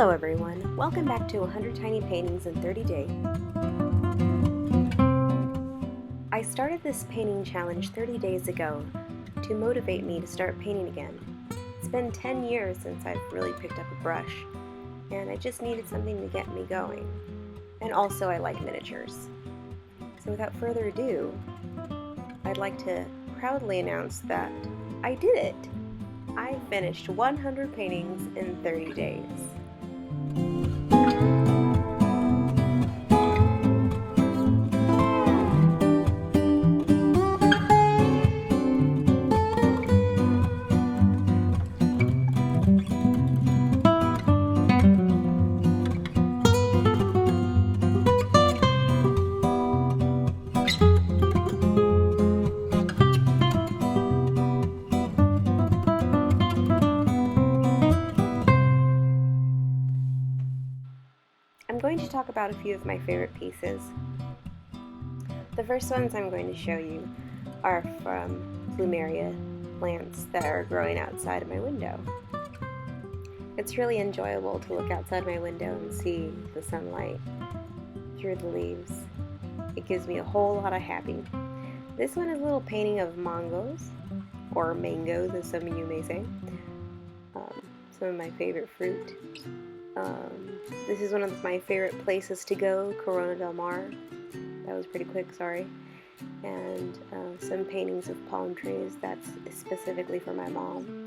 Hello everyone, welcome back to 100 Tiny Paintings in 30 Days. I started this painting challenge 30 days ago to motivate me to start painting again. It's been 10 years since I've really picked up a brush, and I just needed something to get me going. And also I like miniatures. So without further ado, I'd like to proudly announce that I did it! I finished 100 paintings in 30 days. I'm going to talk about a few of my favorite pieces. The first ones I'm going to show you are from PLUMERIA plants that are growing outside of my window. It's really enjoyable to look outside my window and see the sunlight through the leaves. It gives me a whole lot of happy. This one is a little painting of mangoes, or mangoes as some of you may say. Some of my favorite fruit. This is one of my favorite places to go, Corona del Mar. That was pretty quick, sorry. And some paintings of palm trees, that's specifically for my mom.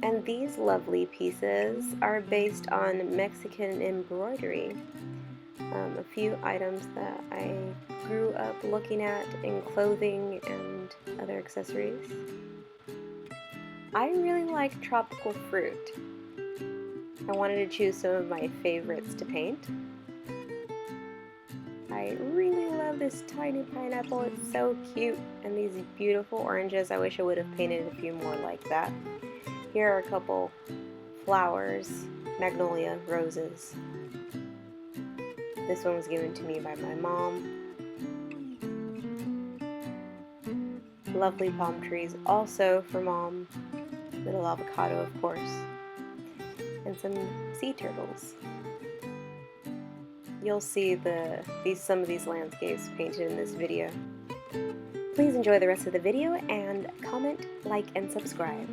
And these lovely pieces are based on Mexican embroidery. A few items that I grew up looking at in clothing and other accessories. I really like tropical fruit. I wanted to choose some of my favorites to paint. I really love this tiny pineapple, it's so cute, and these beautiful oranges. I wish I would have painted a few more like that. Here are a couple flowers, magnolia, roses. This one was given to me by my mom. Lovely palm trees, also for mom. Little avocado, of course. And some sea turtles. You'll see some of these landscapes painted in this video. Please enjoy the rest of the video and comment, like, and subscribe.